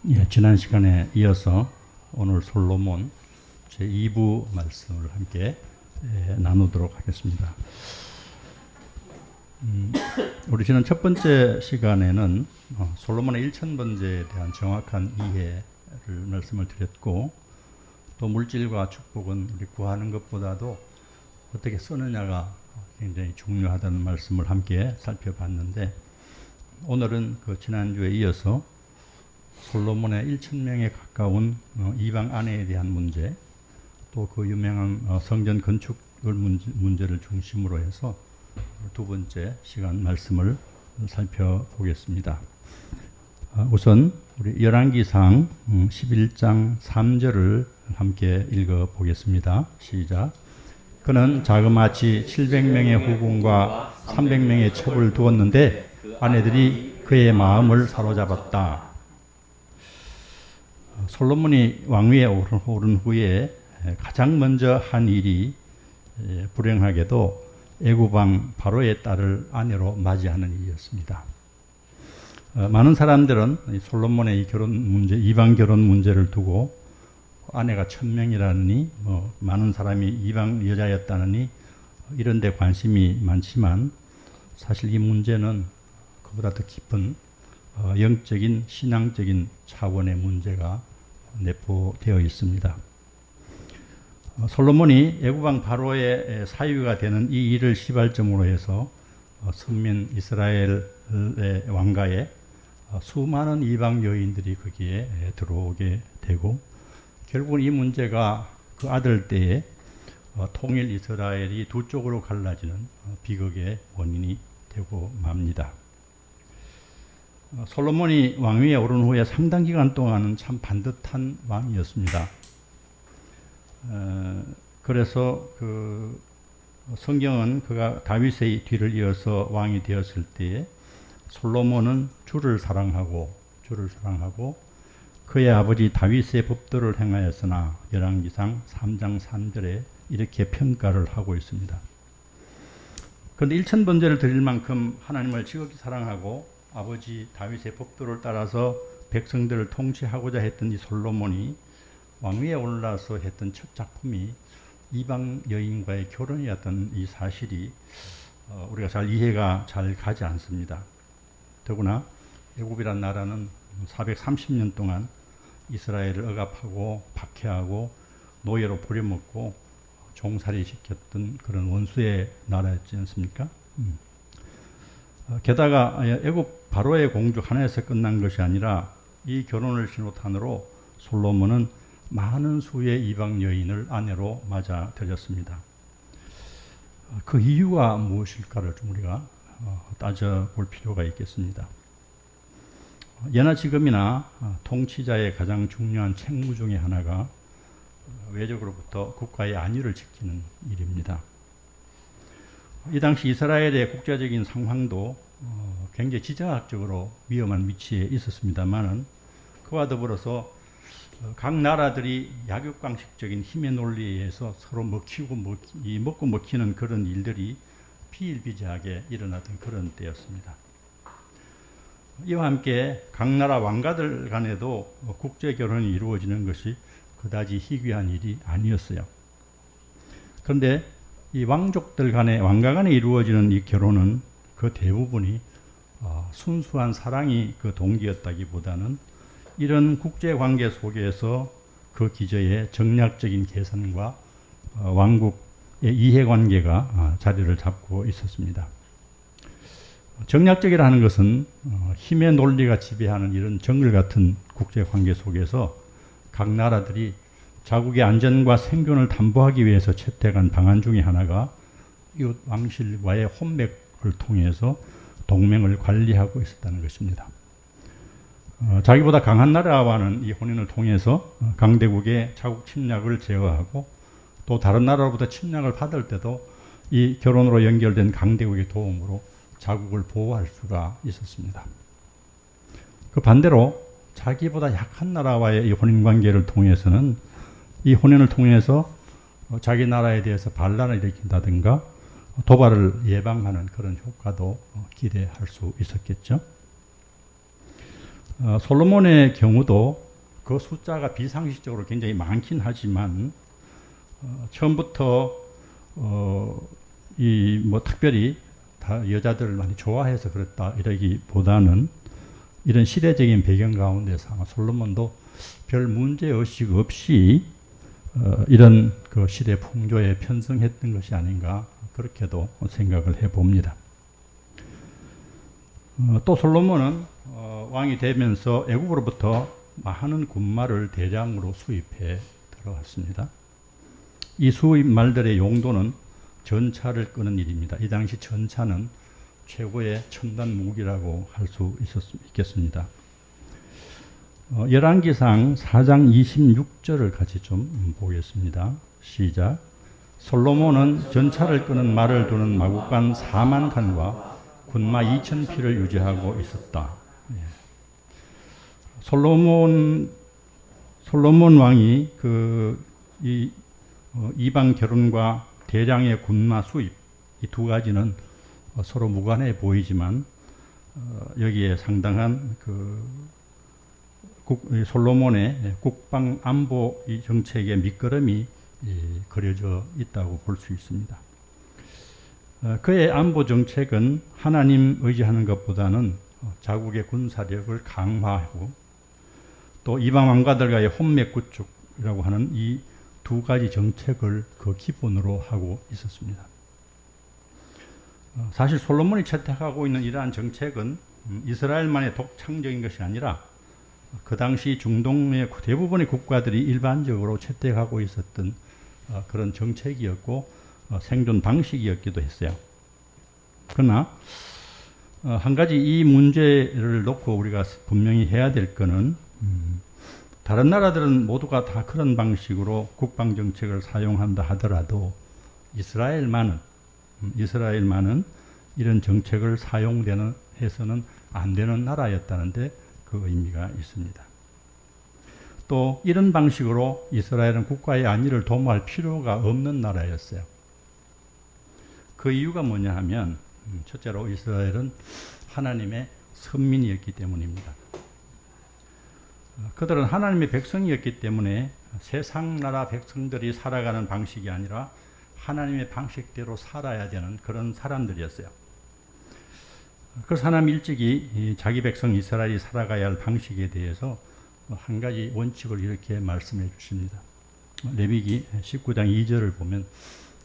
예, 지난 시간에 이어서 오늘 솔로몬 제2부 말씀을 함께 나누도록 하겠습니다. 우리 지난 첫 번째 시간에는 솔로몬의 1000번제에 대한 정확한 이해를 말씀을 드렸고, 또 물질과 축복은 우리 구하는 것보다도 어떻게 쓰느냐가 굉장히 중요하다는 말씀을 함께 살펴봤는데, 오늘은 그 지난주에 이어서 솔로몬의 1000명에 가까운 이방 아내에 대한 문제, 또 그 유명한 성전 건축을 문제를 중심으로 해서 두 번째 시간 말씀을 살펴보겠습니다. 우선 우리 열왕기상 11장 3절을 함께 읽어보겠습니다. 시작. 그는 자그마치 700명의 후궁과 300명의 첩을 두었는데 아내들이 그의 마음을 사로잡았다. 솔로몬이 왕위에 오른 후에 가장 먼저 한 일이 불행하게도 애굽왕 바로의 딸을 아내로 맞이하는 일이었습니다. 많은 사람들은 솔로몬의 이 결혼 문제, 이방 결혼 문제를 두고 아내가 1000명이라느니 많은 사람이 이방 여자였다느니 이런 데 관심이 많지만, 사실 이 문제는 그보다 더 깊은 영적인 신앙적인 차원의 문제가 내포되어 있습니다. 솔로몬이 애굽왕 바로의 사위가 되는 이 일을 시발점으로 해서 선민 이스라엘의 왕가에 수많은 이방 여인들이 거기에 들어오게 되고, 결국은 이 문제가 그 아들 때에 통일 이스라엘이 두 쪽으로 갈라지는 비극의 원인이 되고 맙니다. 솔로몬이 왕위에 오른 후에 상당 기간 동안은 참 반듯한 왕이었습니다. 그래서 그 성경은 그가 다윗의 뒤를 이어서 왕이 되었을 때에 솔로몬은 주를 사랑하고 그의 아버지 다윗의 법도를 행하였으나 열왕기상 3장 3절에 이렇게 평가를 하고 있습니다. 그런데 1000번제를 드릴 만큼 하나님을 지극히 사랑하고 아버지 다윗의 법도를 따라서 백성들을 통치하고자 했던 이 솔로몬이 왕위에 올라서 했던 첫 작품이 이방 여인과의 결혼이었던 이 사실이 우리가 잘 이해가 잘 가지 않습니다. 더구나 애굽이란 나라는 430년 동안 이스라엘을 억압하고 박해하고 노예로 부려먹고 종살이 시켰던 그런 원수의 나라였지 않습니까? 게다가 애굽 바로의 공주 하나에서 끝난 것이 아니라 이 결혼을 신호탄으로 솔로몬은 많은 수의 이방 여인을 아내로 맞아들였습니다. 그 이유가 무엇일까를 좀 우리가 따져볼 필요가 있겠습니다. 예나 지금이나 통치자의 가장 중요한 책무 중에 하나가 외적으로부터 국가의 안위를 지키는 일입니다. 이 당시 이스라엘의 국제적인 상황도 굉장히 지정학적으로 위험한 위치에 있었습니다만은, 그와 더불어서 각 나라들이 약육강식적인 힘의 논리에 의해서 서로 먹고 먹히는 그런 일들이 비일비재하게 일어나던 그런 때였습니다. 이와 함께 각 나라 왕가들 간에도 국제 결혼이 이루어지는 것이 그다지 희귀한 일이 아니었어요. 그런데 이 왕족들 간에, 왕가 간에 이루어지는 이 결혼은 그 대부분이 순수한 사랑이 그 동기였다기보다는 이런 국제관계 속에서 그 기저에 정략적인 계산과 왕국의 이해관계가 자리를 잡고 있었습니다. 정략적이라는 것은 힘의 논리가 지배하는 이런 정글 같은 국제관계 속에서 각 나라들이 자국의 안전과 생존을 담보하기 위해서 채택한 방안 중에 하나가 이웃 왕실과의 혼맥을 통해서 동맹을 관리하고 있었다는 것입니다. 자기보다 강한 나라와는 이 혼인을 통해서 강대국의 자국 침략을 제어하고, 또 다른 나라로부터 침략을 받을 때도 이 결혼으로 연결된 강대국의 도움으로 자국을 보호할 수가 있었습니다. 그 반대로 자기보다 약한 나라와의 이 혼인관계를 통해서는 이 혼인을 통해서 자기 나라에 대해서 반란을 일으킨다든가 도발을 예방하는 그런 효과도 기대할 수 있었겠죠. 솔로몬의 경우도 그 숫자가 비상식적으로 굉장히 많긴 하지만 처음부터 이 뭐 특별히 다 여자들을 많이 좋아해서 그랬다 이러기보다는 이런 시대적인 배경 가운데서 아마 솔로몬도 별 문제의식 없이 이런 그 시대 풍조에 편승했던 것이 아닌가 그렇게도 생각을 해봅니다. 또 솔로몬은 왕이 되면서 애국으로부터 많은 군마를 대량으로 수입해 들어왔습니다. 이 수입 말들의 용도는 전차를 끄는 일입니다. 이 당시 전차는 최고의 첨단 무기라고 할 수 있겠습니다. 열왕기상 4장 26절을 같이 좀 보겠습니다. 시작. 솔로몬은 전차를 끄는 말을 두는 마국간 4만 칸과 군마 2,000匹를 유지하고 있었다. 솔로몬 왕이 이방 결혼과 대량의 군마 수입 이 두 가지는 서로 무관해 보이지만 여기에 상당한 솔로몬의 국방 안보 정책의 밑거름이 그려져 있다고 볼 수 있습니다. 그의 안보 정책은 하나님 의지하는 것보다는 자국의 군사력을 강화하고 또 이방 왕가들과의 혼맥 구축이라고 하는 이 두 가지 정책을 그 기본으로 하고 있었습니다. 사실 솔로몬이 채택하고 있는 이러한 정책은 이스라엘만의 독창적인 것이 아니라 그 당시 중동의 대부분의 국가들이 일반적으로 채택하고 있었던 그런 정책이었고 생존 방식이었기도 했어요. 그러나 한 가지 이 문제를 놓고 우리가 분명히 해야 될 것은 다른 나라들은 모두가 다 그런 방식으로 국방 정책을 사용한다 하더라도 이스라엘만은 이런 정책을 해서는 안 되는 나라였다는데 그 의미가 있습니다. 또 이런 방식으로 이스라엘은 국가의 안위를 도모할 필요가 없는 나라였어요. 그 이유가 뭐냐 하면 첫째로 이스라엘은 하나님의 선민이었기 때문입니다. 그들은 하나님의 백성이었기 때문에 세상 나라 백성들이 살아가는 방식이 아니라 하나님의 방식대로 살아야 되는 그런 사람들이었어요. 그래서 하나님 일찍이 자기 백성 이스라엘이 살아가야 할 방식에 대해서 한 가지 원칙을 이렇게 말씀해 주십니다. 레위기 19장 2절을 보면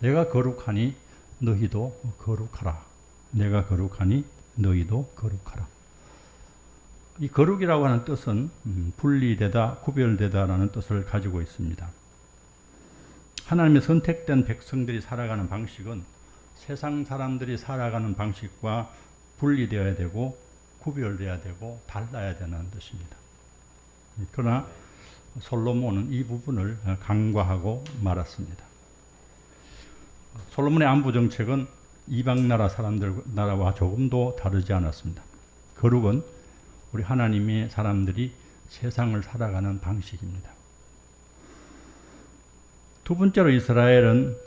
내가 거룩하니 너희도 거룩하라. 내가 거룩하니 너희도 거룩하라. 이 거룩이라고 하는 뜻은 분리되다, 구별되다라는 뜻을 가지고 있습니다. 하나님의 선택된 백성들이 살아가는 방식은 세상 사람들이 살아가는 방식과 분리되어야 되고 구별되어야 되고 달라야 되는 뜻입니다. 그러나 솔로몬은 이 부분을 간과하고 말았습니다. 솔로몬의 안보 정책은 이방 나라와 조금도 다르지 않았습니다. 거룩은 우리 하나님의 사람들이 세상을 살아가는 방식입니다. 두 번째로 이스라엘은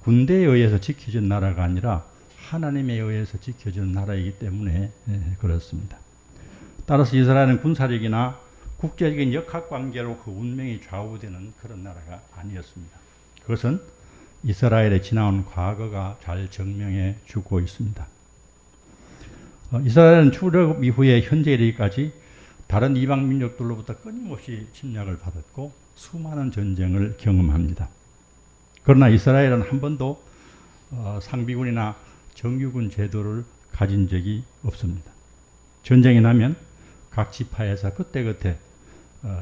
군대에 의해서 지켜진 나라가 아니라 하나님에 의해서 지켜진 나라이기 때문에 그렇습니다. 따라서 이스라엘은 군사력이나 국제적인 역학관계로 그 운명이 좌우되는 그런 나라가 아니었습니다. 그것은 이스라엘의 지나온 과거가 잘 증명해 주고 있습니다. 이스라엘은 출애굽 이후에 현재 이르기까지 다른 이방 민족들로부터 끊임없이 침략을 받았고 수많은 전쟁을 경험합니다. 그러나 이스라엘은 한 번도 상비군이나 정규군 제도를 가진 적이 없습니다. 전쟁이 나면 각 지파에서 그때그때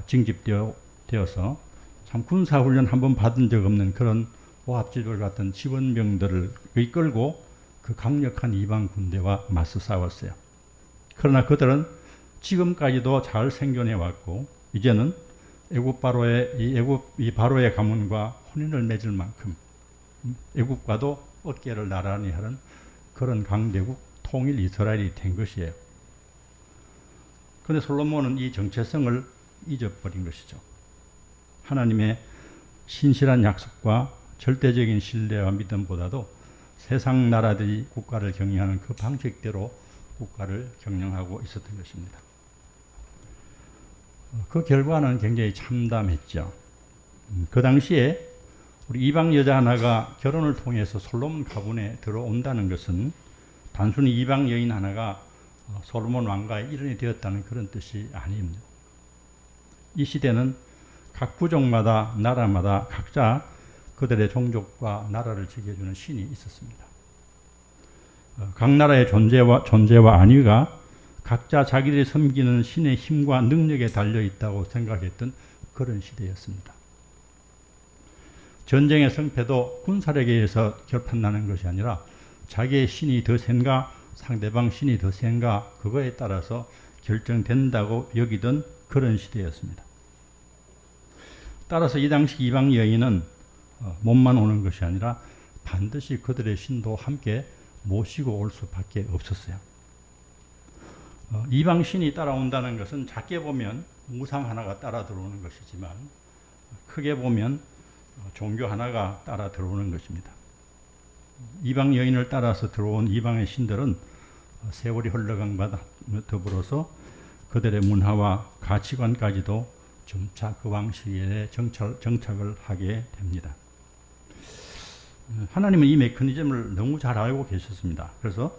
징집되어서 참 군사훈련 한 번 받은 적 없는 그런 오합지졸 같은 지원병들을 이끌고 그 강력한 이방 군대와 맞서 싸웠어요. 그러나 그들은 지금까지도 잘 생존해 왔고 이제는 애굽 바로의 가문과 혼인을 맺을 만큼 애굽과도 어깨를 나란히 하는 그런 강대국 통일 이스라엘이 된 것이에요. 그런데 솔로몬은 이 정체성을 잊어버린 것이죠. 하나님의 신실한 약속과 절대적인 신뢰와 믿음보다도 세상 나라들이 국가를 경영하는 그 방식대로 국가를 경영하고 있었던 것입니다. 그 결과는 굉장히 참담했죠. 그 당시에 우리 이방 여자 하나가 결혼을 통해서 솔로몬 가문에 들어온다는 것은 단순히 이방 여인 하나가 솔로몬 왕가의 일원이 되었다는 그런 뜻이 아닙니다. 이 시대는 각 부족마다 나라마다 각자 그들의 종족과 나라를 지켜주는 신이 있었습니다. 각 나라의 존재와 안위가 각자 자기들이 섬기는 신의 힘과 능력에 달려있다고 생각했던 그런 시대였습니다. 전쟁의 승패도 군사력에 의해서 결판나는 것이 아니라 자기의 신이 더 센가 상대방 신이 더 센가 그거에 따라서 결정된다고 여기던 그런 시대였습니다. 따라서 이 당시 이방 여인은 몸만 오는 것이 아니라 반드시 그들의 신도 함께 모시고 올 수밖에 없었어요. 이방 신이 따라온다는 것은 작게 보면 우상 하나가 따라 들어오는 것이지만 크게 보면 종교 하나가 따라 들어오는 것입니다. 이방 여인을 따라서 들어온 이방의 신들은 세월이 흘러간과 더불어서 그들의 문화와 가치관까지도 점차 그 왕실에 정착을 하게 됩니다. 하나님은 이 메커니즘을 너무 잘 알고 계셨습니다. 그래서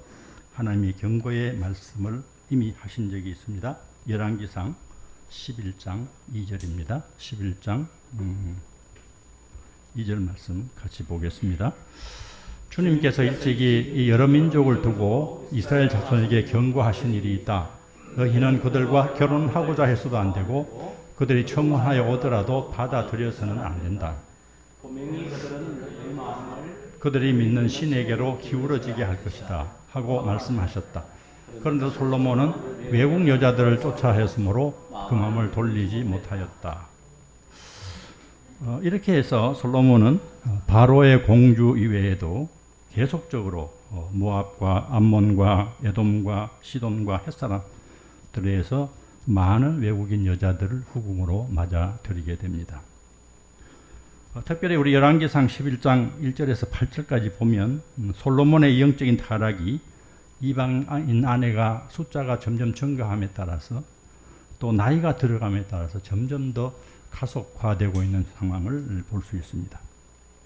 하나님의 경고의 말씀을 이미 하신 적이 있습니다. 열왕기상 11장 2절입니다. 11장 2절 말씀 같이 보겠습니다. 주님께서 일찍이 이 여러 민족을 두고 이스라엘 자손에게 경고하신 일이 있다. 너희는 그들과 결혼하고자 해서도 안 되고 그들이 청혼하여 오더라도 받아들여서는 안 된다. 그들이 믿는 신에게로 기울어지게 할 것이다 하고 말씀하셨다. 그런데 솔로몬은 외국 여자들을 쫓아했으므로 그 마음을 돌리지 못하였다. 이렇게 해서 솔로몬은 바로의 공주 이외에도 계속적으로 모압과 암몬과 에돔과 시돈과 햇사람들에서 많은 외국인 여자들을 후궁으로 맞아들이게 됩니다. 특별히 우리 열왕기상 11장 1절에서 8절까지 보면 솔로몬의 영적인 타락이 이방인 아내가 숫자가 점점 증가함에 따라서 또 나이가 들어감에 따라서 점점 더 가속화되고 있는 상황을 볼 수 있습니다.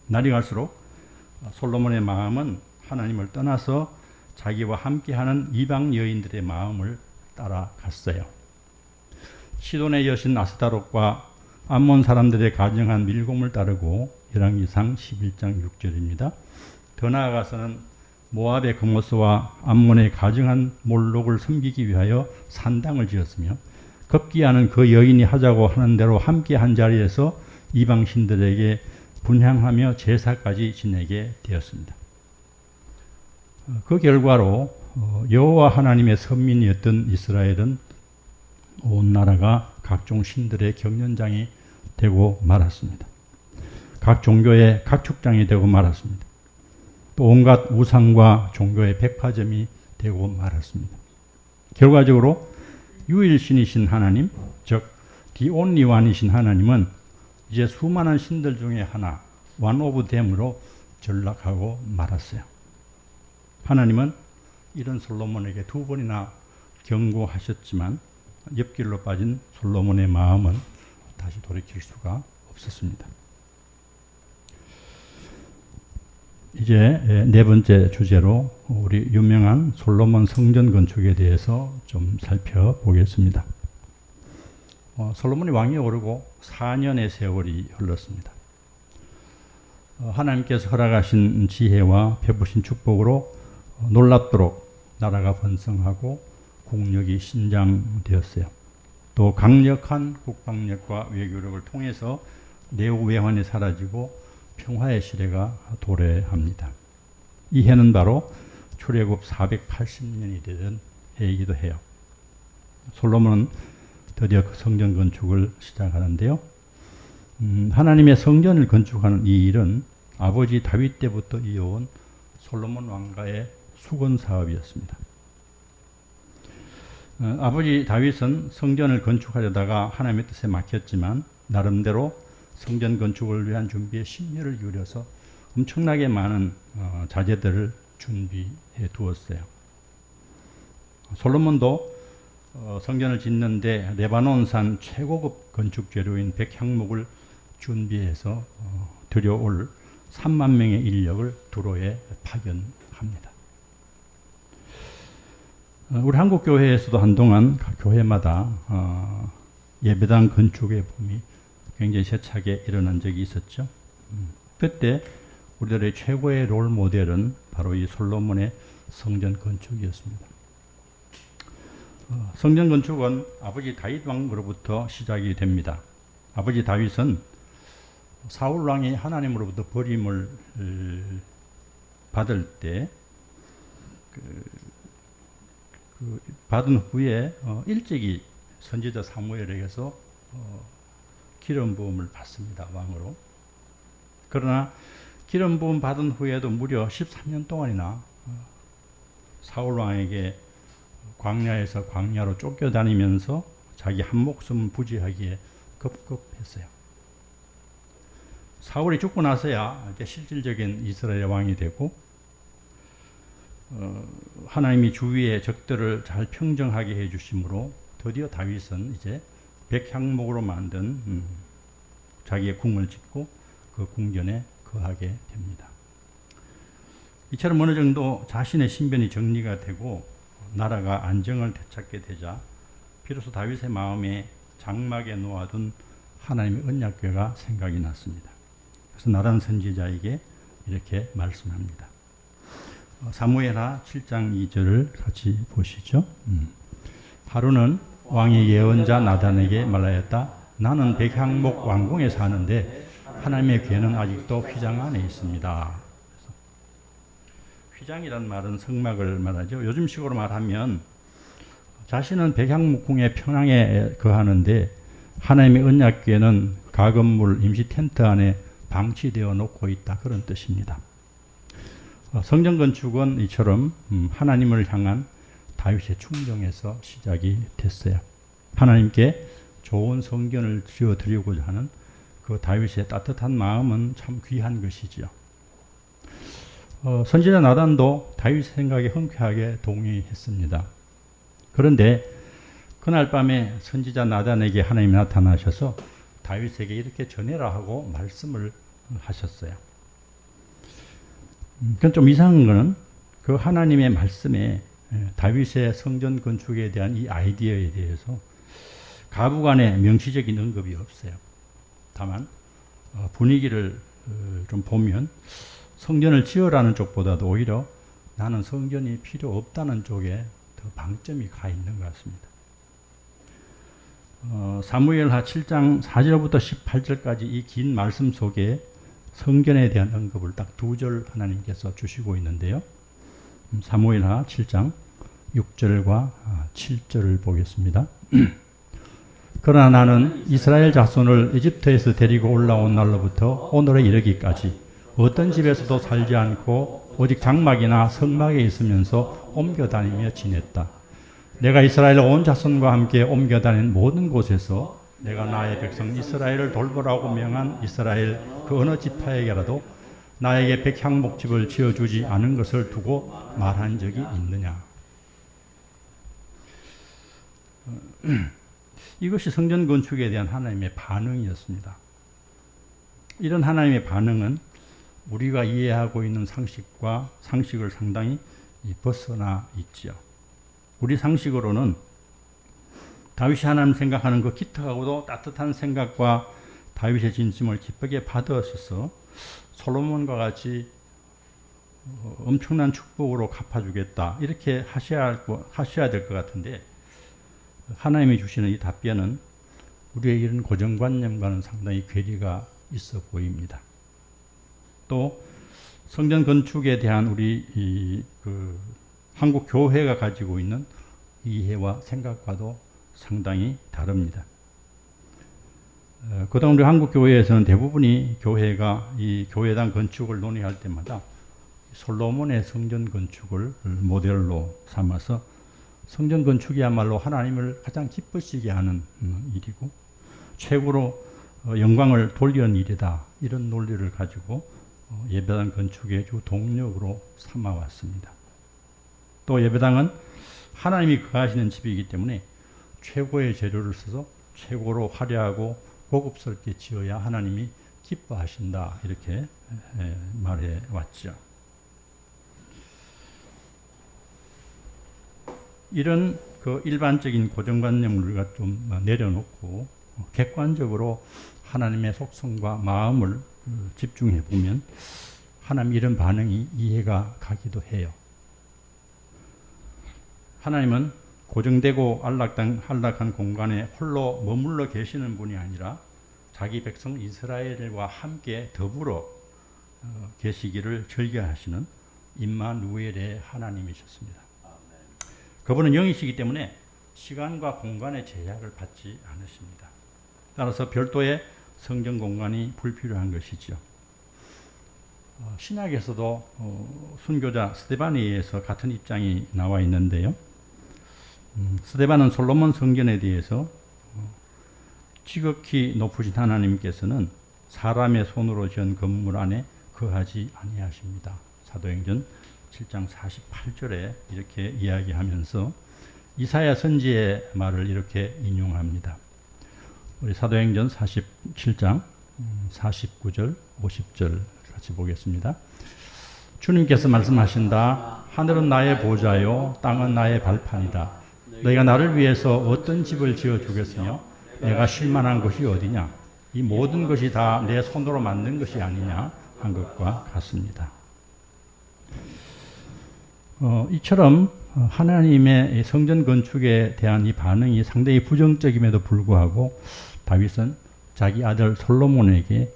날이 갈수록 솔로몬의 마음은 하나님을 떠나서 자기와 함께하는 이방 여인들의 마음을 따라갔어요. 시돈의 여신 아스타롯과 암몬 사람들의 가정한 밀곰을 따르고 열왕기상 11장 6절입니다. 더 나아가서는 모압의 금오스와 암몬의 가정한 몰록을 섬기기 위하여 산당을 지었으며 급기야는 그 여인이 하자고 하는 대로 함께 한 자리에서 이방 신들에게 분향하며 제사까지 지내게 되었습니다. 그 결과로 여호와 하나님의 선민이었던 이스라엘은 온 나라가 각종 신들의 경연장이 되고 말았습니다. 각 종교의 각축장이 되고 말았습니다. 또 온갖 우상과 종교의 백화점이 되고 말았습니다. 결과적으로 유일신이신 하나님, 즉 The Only One이신 하나님은 이제 수많은 신들 중에 하나, One of Them으로 전락하고 말았어요. 하나님은 이런 솔로몬에게 2번이나 경고하셨지만 옆길로 빠진 솔로몬의 마음은 다시 돌이킬 수가 없었습니다. 이제 네 번째 주제로 우리 유명한 솔로몬 성전 건축에 대해서 좀 살펴보겠습니다. 솔로몬이 왕위에 오르고 4년의 세월이 흘렀습니다. 하나님께서 허락하신 지혜와 베푸신 축복으로 놀랍도록 나라가 번성하고 국력이 신장되었어요. 또 강력한 국방력과 외교력을 통해서 내후외환이 사라지고 평화의 시대가 도래합니다. 이 해는 바로 출애굽 480년이 되던 해이기도 해요. 솔로몬은 드디어 그 성전 건축을 시작하는데요. 하나님의 성전을 건축하는 이 일은 아버지 다윗 때부터 이어온 솔로몬 왕가의 수건 사업이었습니다. 아버지 다윗은 성전을 건축하려다가 하나님의 뜻에 막혔지만 나름대로 성전 건축을 위한 준비에 10년을 기울여서 엄청나게 많은 자재들을 준비해 두었어요. 솔로몬도 성전을 짓는데 레바논산 최고급 건축 재료인 백향목을 준비해서 들여올 3만 명의 인력을 두로에 파견합니다. 우리 한국 교회에서도 한동안 각 교회마다 예배당 건축의 붐이 굉장히 세차게 일어난 적이 있었죠. 그때 우리들의 최고의 롤 모델은 바로 이 솔로몬의 성전 건축이었습니다. 성전 건축은 아버지 다윗 왕으로부터 시작이 됩니다. 아버지 다윗은 사울 왕이 하나님으로부터 버림을 받을 때 받은 후에 일찍이 선지자 사무엘에게서 기름 부음을 받습니다. 왕으로. 그러나 기름 부음 받은 후에도 무려 13년 동안이나 사울 왕에게 광야에서 광야로 쫓겨다니면서 자기 한 목숨 부지하기에 급급했어요. 사울이 죽고 나서야 이제 실질적인 이스라엘 왕이 되고 하나님이 주위의 적들을 잘 평정하게 해주심으로 드디어 다윗은 이제 백향목으로 만든 자기의 궁을 짓고 그 궁전에 거하게 됩니다. 이처럼 어느 정도 자신의 신변이 정리가 되고 나라가 안정을 되찾게 되자 비로소 다윗의 마음에 장막에 놓아둔 하나님의 언약궤가 생각이 났습니다. 그래서 나단 선지자에게 이렇게 말씀합니다. 사무엘하 7장 2절을 같이 보시죠. 하루는 왕의 예언자 나단에게 말하였다. 나는 백향목 왕궁에 사는데 하나님의 궤는 아직도 휘장 안에 있습니다. 휘장이란 말은 성막을 말하죠. 요즘식으로 말하면 자신은 백향목궁의 평양에 거하는데 하나님의 언약궤는 가건물 임시 텐트 안에 방치되어 놓고 있다. 그런 뜻입니다. 성전 건축은 이처럼 하나님을 향한 다윗의 충정에서 시작이 됐어요. 하나님께 좋은 성전을 지어드리고자 하는 그 다윗의 따뜻한 마음은 참 귀한 것이지요. 선지자 나단도 다윗 생각에 흔쾌하게 동의했습니다. 그런데 그날 밤에 선지자 나단에게 하나님이 나타나셔서 다윗에게 이렇게 전해라 하고 말씀을 하셨어요. 그건 좀 이상한 거는 그 하나님의 말씀에 다윗의 성전 건축에 대한 이 아이디어에 대해서 가부간의 명시적인 언급이 없어요. 다만 분위기를 좀 보면 성전을 지으라는 쪽보다도 오히려 나는 성전이 필요 없다는 쪽에 더 방점이 가 있는 것 같습니다. 사무엘하 7장 4절부터 18절까지 이 긴 말씀 속에 성전에 대한 언급을 딱 2절 하나님께서 주시고 있는데요. 사무엘하 7장 6절과 7절을 보겠습니다. 그러나 나는 이스라엘 자손을 이집트에서 데리고 올라온 날로부터 오늘에 이르기까지 어떤 집에서도 살지 않고 오직 장막이나 성막에 있으면서 옮겨 다니며 지냈다. 내가 이스라엘 온 자손과 함께 옮겨 다닌 모든 곳에서 내가 나의 백성 이스라엘을 돌보라고 명한 이스라엘 그 어느 지파에게라도 나에게 백향목집을 지어주지 않은 것을 두고 말한 적이 있느냐. 이것이 성전 건축에 대한 하나님의 반응이었습니다. 이런 하나님의 반응은 우리가 이해하고 있는 상식을 상당히 벗어나 있지요. 우리 상식으로는 다윗이 하나님 생각하는 그 기특하고도 따뜻한 생각과 다윗의 진심을 기쁘게 받으셔서 솔로몬과 같이 엄청난 축복으로 갚아주겠다 이렇게 하셔야 될 것 같은데 하나님이 주시는 이 답변은 우리의 이런 고정관념과는 상당히 괴리가 있어 보입니다. 또 성전 건축에 대한 우리 한국 교회가 가지고 있는 이해와 생각과도 상당히 다릅니다. 그동안 우리 한국 교회에서는 대부분이 교회가 이 교회당 건축을 논의할 때마다 솔로몬의 성전 건축을 모델로 삼아서 성전 건축이야말로 하나님을 가장 기쁘시게 하는 일이고 최고로 영광을 돌리는 일이다. 이런 논리를 가지고 예배당 건축의 주 동력으로 삼아왔습니다. 또 예배당은 하나님이 거하시는 집이기 때문에 최고의 재료를 써서 최고로 화려하고 고급스럽게 지어야 하나님이 기뻐하신다. 이렇게 말해 왔죠. 이런 그 일반적인 고정관념을 우리가 좀 내려놓고 객관적으로 하나님의 속성과 마음을 집중해 보면 하나님 이런 반응이 이해가 가기도 해요. 하나님은 고정되고 안락한 공간에 홀로 머물러 계시는 분이 아니라 자기 백성 이스라엘과 함께 더불어 계시기를 즐겨하시는 임마누엘의 하나님이셨습니다. 그분은 영이시기 때문에 시간과 공간의 제약을 받지 않으십니다. 따라서 별도의 성전 공간이 불필요한 것이죠. 신약에서도 순교자 스데반에 의해서 같은 입장이 나와 있는데요. 스데반은 솔로몬 성전에 대해서 지극히 높으신 하나님께서는 사람의 손으로 지은 건물 안에 거하지 아니하십니다. 사도행전 7장 48절에 이렇게 이야기하면서 이사야 선지의 말을 이렇게 인용합니다. 우리 사도행전 47장 49절 50절 같이 보겠습니다. 주님께서 말씀하신다. 하늘은 나의 보좌요 땅은 나의 발판이다. 너희가 나를 위해서 어떤 집을 지어주겠으며 내가 쉴만한 것이 어디냐. 이 모든 것이 다 내 손으로 만든 것이 아니냐 한 것과 같습니다. 이처럼 하나님의 성전 건축에 대한 이 반응이 상당히 부정적임에도 불구하고 다윗은 자기 아들 솔로몬에게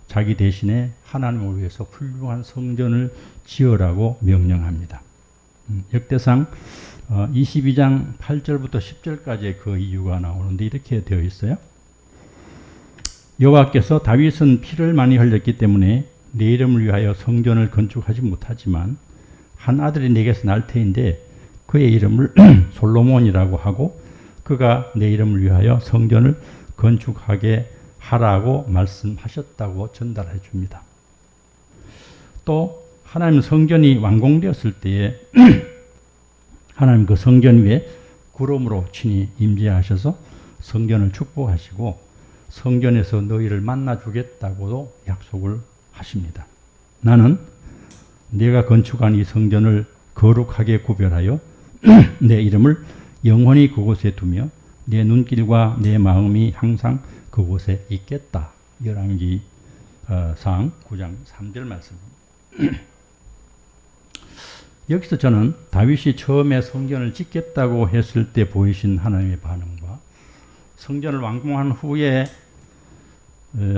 자기 대신에 하나님을 위해서 훌륭한 성전을 지으라고 명령합니다. 역대상 22장 8절부터 10절까지의 그 이유가 나오는데 이렇게 되어 있어요. 여호와께서 다윗은 피를 많이 흘렸기 때문에 내 이름을 위하여 성전을 건축하지 못하지만 한 아들이 내게서 날 터인데 그의 이름을 솔로몬이라고 하고 그가 내 이름을 위하여 성전을 건축하게 하라고 말씀하셨다고 전달해 줍니다. 또 하나님 성전이 완공되었을 때에 하나님 그 성전 위에 구름으로 친히 임재하셔서 성전을 축복하시고 성전에서 너희를 만나 주겠다고도 약속을 하십니다. 나는 내가 건축한 이 성전을 거룩하게 구별하여 내 이름을 영원히 그곳에 두며 내 눈길과 내 마음이 항상 그곳에 있겠다. 열왕기 상 9장 3절 말씀입니다. 여기서 저는 다윗이 처음에 성전을 짓겠다고 했을 때 보이신 하나님의 반응과 성전을 완공한 후에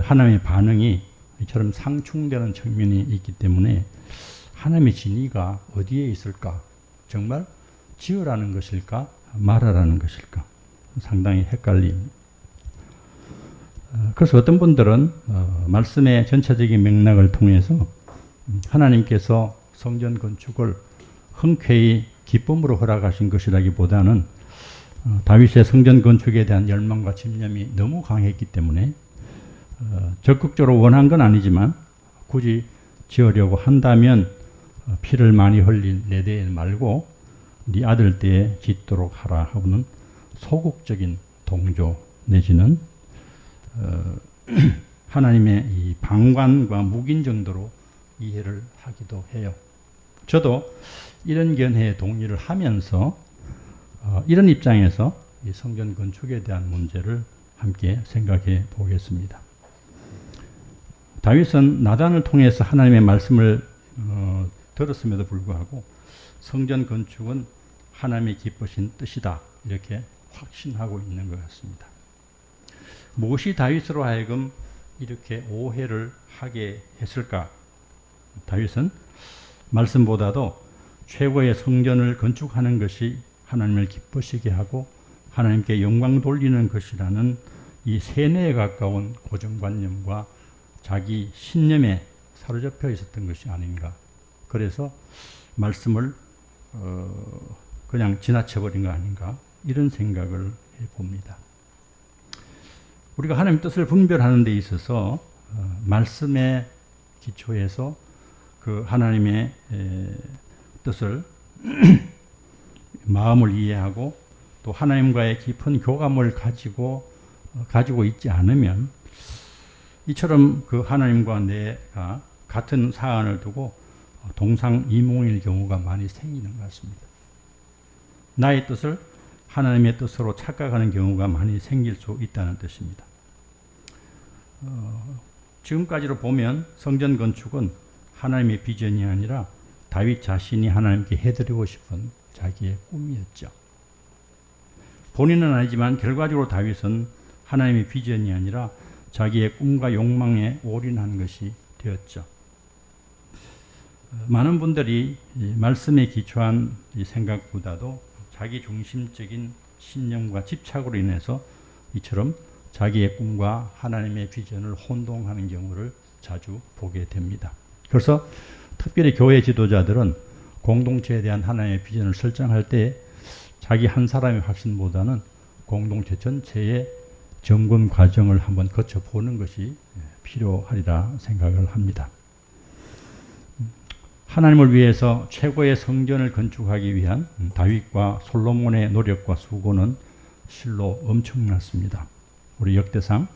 하나님의 반응이 이처럼 상충되는 측면이 있기 때문에 하나님의 진의가 어디에 있을까? 정말 지으라는 것일까? 말하라는 것일까? 상당히 헷갈립니다. 그래서 어떤 분들은 말씀의 전체적인 맥락을 통해서 하나님께서 성전 건축을 흔쾌히 기쁨으로 허락하신 것이라기보다는 다윗의 성전 건축에 대한 열망과 집념이 너무 강했기 때문에 적극적으로 원한 건 아니지만 굳이 지으려고 한다면 피를 많이 흘릴 내 대 말고 네 아들 때에 짓도록 하라 하고는 소극적인 동조 내지는 하나님의 이 방관과 묵인 정도로 이해를 하기도 해요. 저도 이런 견해에 동의를 하면서 이런 입장에서 이 성전 건축에 대한 문제를 함께 생각해 보겠습니다. 다윗은 나단을 통해서 하나님의 말씀을 들었음에도 불구하고 성전 건축은 하나님의 기쁘신 뜻이다 이렇게 확신하고 있는 것 같습니다. 무엇이 다윗으로 하여금 이렇게 오해를 하게 했을까? 다윗은 말씀보다도 최고의 성전을 건축하는 것이 하나님을 기쁘시게 하고 하나님께 영광 돌리는 것이라는 이 세뇌에 가까운 고정관념과 자기 신념에 사로잡혀 있었던 것이 아닌가. 그래서 말씀을 그냥 지나쳐버린 거 아닌가 이런 생각을 해봅니다. 우리가 하나님의 뜻을 분별하는 데 있어서 말씀의 기초에서 그 하나님의 뜻을 마음을 이해하고 또 하나님과의 깊은 교감을 가지고 있지 않으면 이처럼 그 하나님과 내가 같은 사안을 두고 동상이몽일 경우가 많이 생기는 것 같습니다. 나의 뜻을 하나님의 뜻으로 착각하는 경우가 많이 생길 수 있다는 뜻입니다. 지금까지로 보면 성전 건축은 하나님의 비전이 아니라 다윗 자신이 하나님께 해드리고 싶은 자기의 꿈이었죠. 본인은 아니지만 결과적으로 다윗은 하나님의 비전이 아니라 자기의 꿈과 욕망에 올인한 것이 되었죠. 많은 분들이 말씀에 기초한 이 생각보다도 자기 중심적인 신념과 집착으로 인해서 이처럼 자기의 꿈과 하나님의 비전을 혼동하는 경우를 자주 보게 됩니다. 그래서 특별히 교회 지도자들은 공동체에 대한 하나님의 비전을 설정할 때 자기 한 사람의 확신보다는 공동체 전체의 점검 과정을 한번 거쳐보는 것이 필요하리라 생각을 합니다. 하나님을 위해서 최고의 성전을 건축하기 위한 다윗과 솔로몬의 노력과 수고는 실로 엄청났습니다. 우리 역대상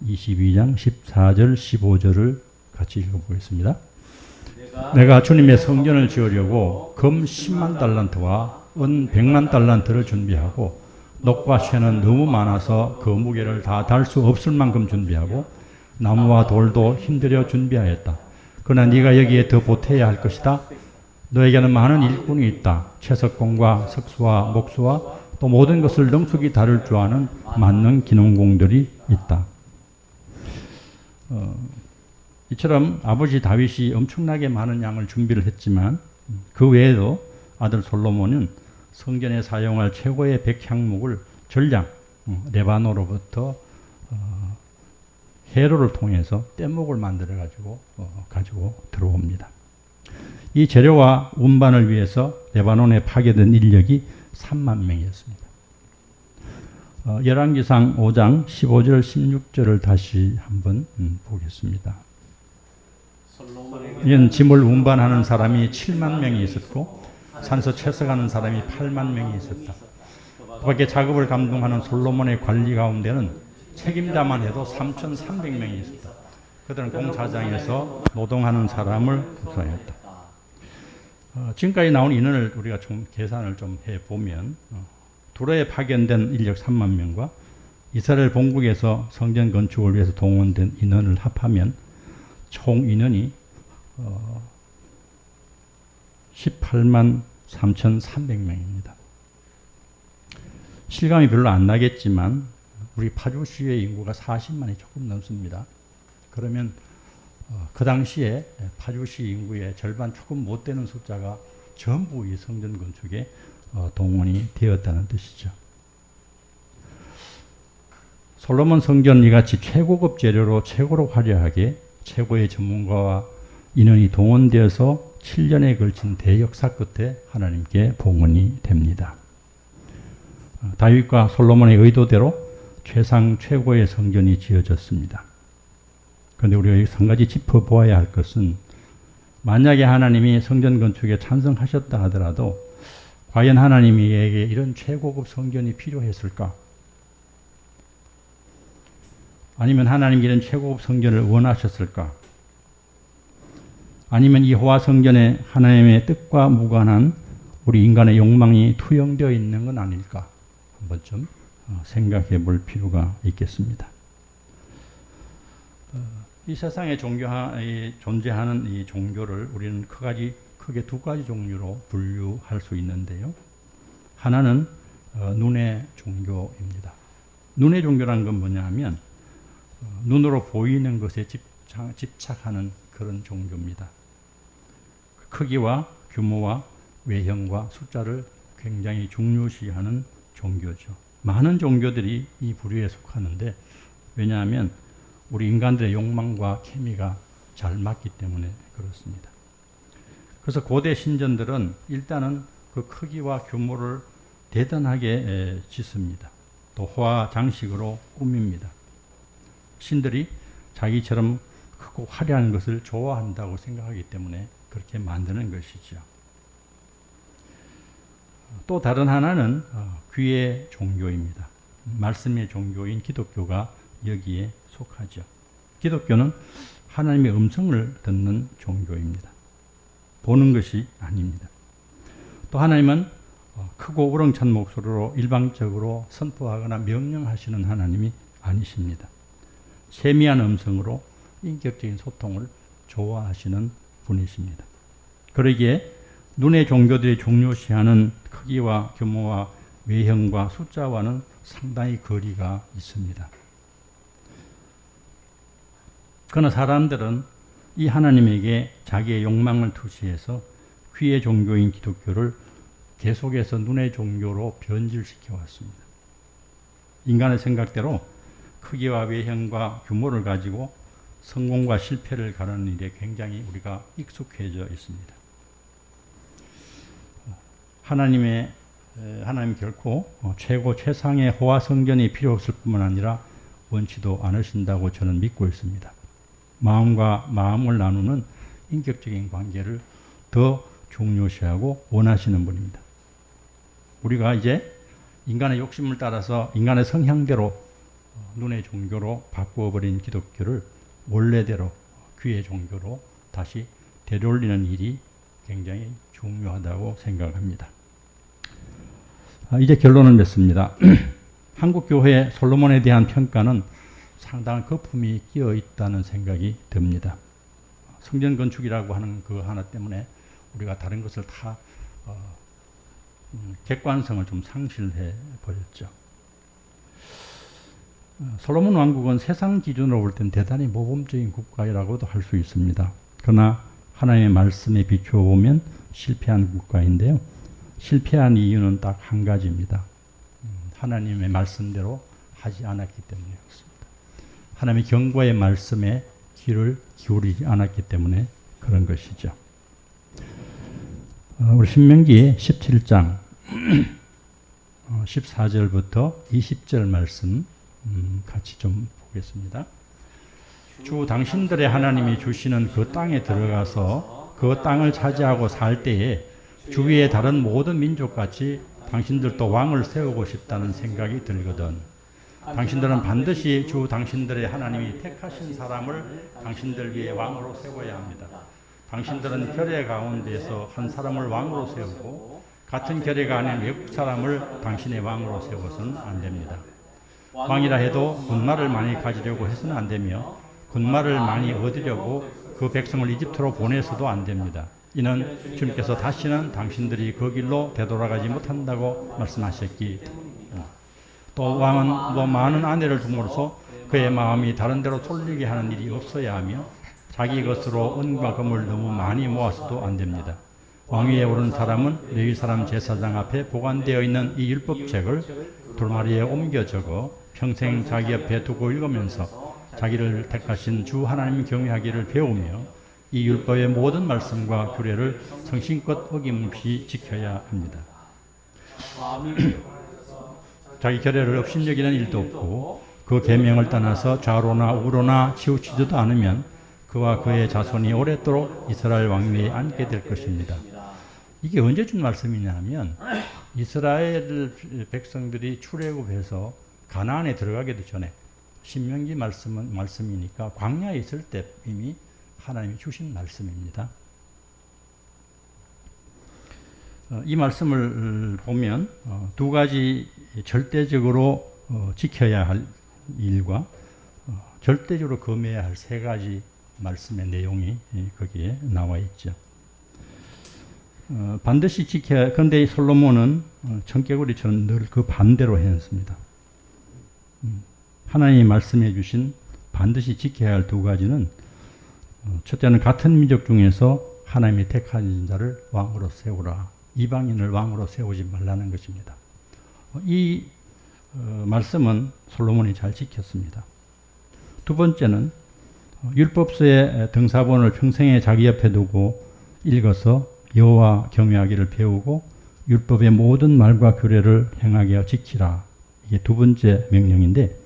22장 14절 15절을 같이 읽어보겠습니다. 내가 주님의 성전을 지으려고 금 10만 달란트와 은 100만 달란트를 준비하고 녹과 쇠는 너무 많아서 그 무게를 다 달 수 없을 만큼 준비하고 나무와 돌도 힘들여 준비하였다. 그러나 네가 여기에 더 보태야 할 것이다. 너에게는 많은 일꾼이 있다. 채석공과 석수와 목수와 또 모든 것을 능숙히 다룰 줄 아는 만능 기농공들이 있다. 이처럼 아버지 다윗이 엄청나게 많은 양을 준비를 했지만 그 외에도 아들 솔로몬은 성전에 사용할 최고의 백향목을 전량 레바논으로부터 해로를 통해서 뗏목을 만들어 가지고 들어옵니다. 이 재료와 운반을 위해서 레바논에 파견된 인력이 3만 명이었습니다. 열왕기상 5장 15절 16절을 다시 한번 보겠습니다. 이는 짐을 운반하는 사람이 7만 명이 있었고 산서 채석하는 사람이 8만 명이 있었다. 그 밖에 작업을 감독하는 솔로몬의 관리 가운데는 책임자만 해도 3,300명이 있었다. 그들은 공사장에서 노동하는 사람을 구성했다. 지금까지 나온 인원을 우리가 좀 계산을 좀 해보면 두로에 파견된 인력 3만 명과 이스라엘 본국에서 성전 건축을 위해서 동원된 인원을 합하면 총 인원이 18만 3,300명입니다. 실감이 별로 안 나겠지만 우리 파주시의 인구가 40만이 조금 넘습니다. 그러면 그 당시에 파주시 인구의 절반 조금 못 되는 숫자가 전부 이 성전 건축에 동원이 되었다는 뜻이죠. 솔로몬 성전 이같이 최고급 재료로 최고로 화려하게 최고의 전문가와 인원이 동원되어서 7년에 걸친 대역사 끝에 하나님께 봉헌이 됩니다. 다윗과 솔로몬의 의도대로 최상 최고의 성전이 지어졌습니다. 그런데 우리가 여기서 한 가지 짚어보아야 할 것은 만약에 하나님이 성전 건축에 찬성하셨다 하더라도 과연 하나님에게 이런 최고급 성전이 필요했을까? 아니면 하나님이 이런 최고급 성전을 원하셨을까? 아니면 이 호화 성전에 하나님의 뜻과 무관한 우리 인간의 욕망이 투영되어 있는 건 아닐까? 한 번쯤 생각해 볼 필요가 있겠습니다. 이 세상에 존재하는 이 종교를 우리는 크게 두 가지 종류로 분류할 수 있는데요. 하나는 눈의 종교입니다. 눈의 종교라는 건 뭐냐 하면 눈으로 보이는 것에 집착하는 그런 종교입니다. 크기와 규모와 외형과 숫자를 굉장히 중요시하는 종교죠. 많은 종교들이 이 부류에 속하는데 왜냐하면 우리 인간들의 욕망과 케미가 잘 맞기 때문에 그렇습니다. 그래서 고대 신전들은 일단은 그 크기와 규모를 대단하게 짓습니다. 또 호화 장식으로 꾸밉니다. 신들이 자기처럼 크고 화려한 것을 좋아한다고 생각하기 때문에 그렇게 만드는 것이죠. 또 다른 하나는 귀의 종교입니다. 말씀의 종교인 기독교가 여기에 속하죠. 기독교는 하나님의 음성을 듣는 종교입니다. 보는 것이 아닙니다. 또 하나님은 크고 우렁찬 목소리로 일방적으로 선포하거나 명령하시는 하나님이 아니십니다. 세미한 음성으로 인격적인 소통을 좋아하시는 분이십니다. 그러기에 눈의 종교들이 중요시하는 크기와 규모와 외형과 숫자와는 상당히 거리가 있습니다. 그러나 사람들은 이 하나님에게 자기의 욕망을 투시해서 귀의 종교인 기독교를 계속해서 눈의 종교로 변질시켜 왔습니다. 인간의 생각대로 크기와 외형과 규모를 가지고 성공과 실패를 가르는 일에 굉장히 우리가 익숙해져 있습니다. 하나님 결코 최고 최상의 호화성전이 필요 없을 뿐만 아니라 원치도 않으신다고 저는 믿고 있습니다. 마음과 마음을 나누는 인격적인 관계를 더 중요시하고 원하시는 분입니다. 우리가 이제 인간의 욕심을 따라서 인간의 성향대로 눈의 종교로 바꾸어버린 기독교를 원래대로 귀의 종교로 다시 되돌리는 일이 굉장히 중요하다고 생각합니다. 이제 결론을 맺습니다. 한국교회 솔로몬에 대한 평가는 상당한 거품이 끼어 있다는 생각이 듭니다. 성전 건축이라고 하는 그 하나 때문에 우리가 다른 것을 다 객관성을 좀 상실해 버렸죠. 솔로몬 왕국은 세상 기준으로 볼 땐 대단히 모범적인 국가라고도 할 수 있습니다. 그러나 하나님의 말씀에 비추어 보면 실패한 국가인데요. 실패한 이유는 딱 한 가지입니다. 하나님의 말씀대로 하지 않았기 때문에 그렇습니다. 하나님의 경고의 말씀에 귀를 기울이지 않았기 때문에 그런 것이죠. 우리 신명기 17장 14절부터 20절 말씀 같이 좀 보겠습니다. 주 당신들의 하나님이 주시는 그 땅에 들어가서 그 땅을 차지하고 살 때에 주위의 다른 모든 민족같이 당신들도 왕을 세우고 싶다는 생각이 들거든. 당신들은 반드시 주 당신들의 하나님이 택하신 사람을 당신들 위에 왕으로 세워야 합니다. 당신들은 결의 가운데서 한 사람을 왕으로 세우고 같은 결의가 아닌 외국 사람을 당신의 왕으로 세워서는 안 됩니다. 왕이라 해도 군마를 많이 가지려고 해서는 안 되며 군마를 많이 얻으려고 그 백성을 이집트로 보내서도 안 됩니다. 이는 주님께서 다시는 당신들이 그 길로 되돌아가지 못한다고 말씀하셨기 때문입니다. 또 왕은 또 많은 아내를 둠으로써 그의 마음이 다른 데로 쏠리게 하는 일이 없어야 하며 자기 것으로 은과 금을 너무 많이 모아서도 안 됩니다. 왕위에 오른 사람은 레위 사람 제사장 앞에 보관되어 있는 이 율법책을 돌마리에 옮겨 적어 평생 자기 옆에 두고 읽으면서 자기를 택하신 주 하나님 경외하기를 배우며 이 율법의 모든 말씀과 규례를 성심껏 어김없이 지켜야 합니다. 자기 결례를 업신여기는 일도 없고 그 계명을 떠나서 좌로나 우로나 치우치지도 않으면 그와 그의 자손이 오랫도록 이스라엘 왕위에 앉게 될 것입니다. 이게 언제 준 말씀이냐면 이스라엘 백성들이 출애굽해서 가나안에 들어가기도 전에 신명기 말씀이니까 광야에 있을 때 이미 하나님이 주신 말씀입니다. 이 말씀을 보면 두 가지 절대적으로 지켜야 할 일과 절대적으로 금해야 할 세 가지 말씀의 내용이 거기에 나와 있죠. 반드시 지켜야, 그런데 솔로몬은 청개구리처럼 늘 그 반대로 했습니다. 하나님이 말씀해 주신 반드시 지켜야 할 두 가지는 첫째는 같은 민족 중에서 하나님이 택한 자를 왕으로 세우라. 이방인을 왕으로 세우지 말라는 것입니다. 이 말씀은 솔로몬이 잘 지켰습니다. 두 번째는 율법서의 등사본을 평생에 자기 옆에 두고 읽어서 여호와 경외하기를 배우고 율법의 모든 말과 규례를 행하게 하여 지키라. 이게 두 번째 명령인데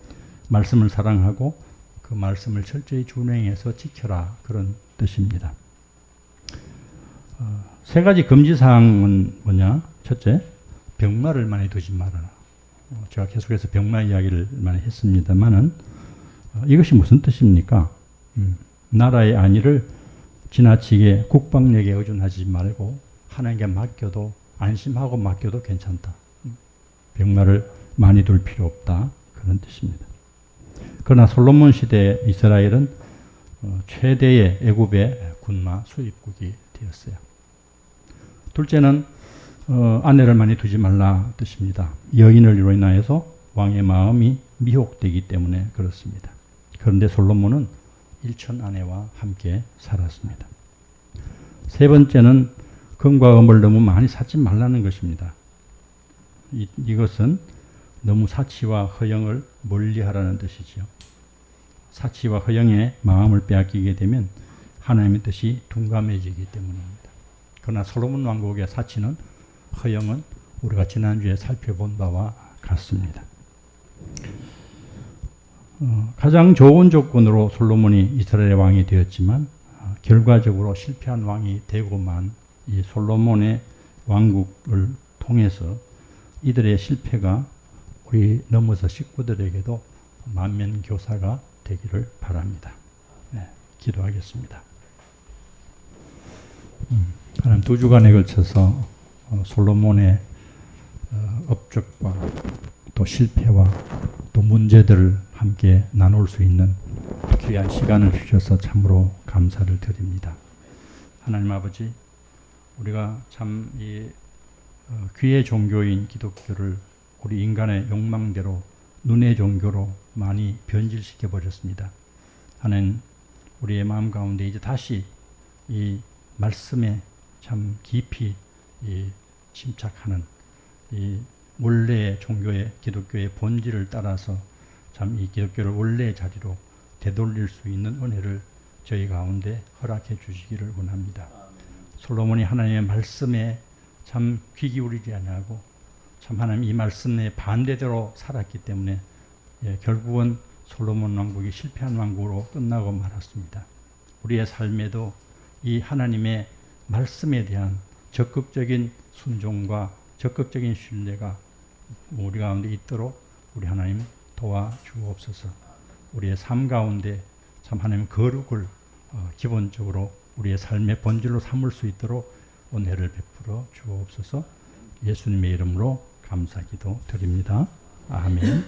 말씀을 사랑하고 그 말씀을 철저히 준행해서 지켜라. 그런 뜻입니다. 세 가지 금지사항은 뭐냐? 첫째, 병마를 많이 두지 말아라. 제가 계속해서 병마 이야기를 많이 했습니다만은 이것이 무슨 뜻입니까? 나라의 안위를 지나치게 국방력에 의존하지 말고 하나님께 맡겨도 안심하고 맡겨도 괜찮다. 병마를 많이 둘 필요 없다. 그런 뜻입니다. 그러나 솔로몬 시대 이스라엘은 최대의 애굽의 군마 수입국이 되었어요. 둘째는 아내를 많이 두지 말라 뜻입니다. 여인을 인하여서 왕의 마음이 미혹되기 때문에 그렇습니다. 그런데 솔로몬은 일천 아내와 함께 살았습니다. 세 번째는 금과 금을 너무 많이 사지 말라는 것입니다. 이것은 너무 사치와 허영을 멀리하라는 뜻이죠. 사치와 허영의 마음을 빼앗기게 되면 하나님의 뜻이 둔감해지기 때문입니다. 그러나 솔로몬 왕국의 사치는 허영은 우리가 지난주에 살펴본 바와 같습니다. 가장 좋은 조건으로 솔로몬이 이스라엘의 왕이 되었지만 결과적으로 실패한 왕이 되고만 이 솔로몬의 왕국을 통해서 이들의 실패가 우리 넘어서 식구들에게도 만면교사가 되기를 바랍니다. 네, 기도하겠습니다. 하나님, 2주간에 걸쳐서 솔로몬의 업적과 또 실패와 또 문제들을 함께 나눌 수 있는 귀한 시간을 주셔서 참으로 감사를 드립니다. 하나님 아버지, 우리가 참 이 귀의 종교인 기독교를 우리 인간의 욕망대로 눈의 종교로 많이 변질시켜 버렸습니다. 하나님, 우리의 마음 가운데 이제 다시 이 말씀에 참 깊이 침착하는 이 원래의 종교의 기독교의 본질을 따라서 참 이 기독교를 원래의 자리로 되돌릴 수 있는 은혜를 저희 가운데 허락해 주시기를 원합니다. 솔로몬이 하나님의 말씀에 참 귀 기울이지 아니하고 참 하나님 이 말씀에 반대대로 살았기 때문에 결국은 솔로몬 왕국이 실패한 왕국으로 끝나고 말았습니다. 우리의 삶에도 이 하나님의 말씀에 대한 적극적인 순종과 적극적인 신뢰가 우리 가운데 있도록 우리 하나님 도와주옵소서. 우리의 삶 가운데 참 하나님 거룩을 기본적으로 우리의 삶의 본질로 삼을 수 있도록 은혜를 베풀어 주옵소서. 예수님의 이름으로 감사기도 드립니다. 아멘.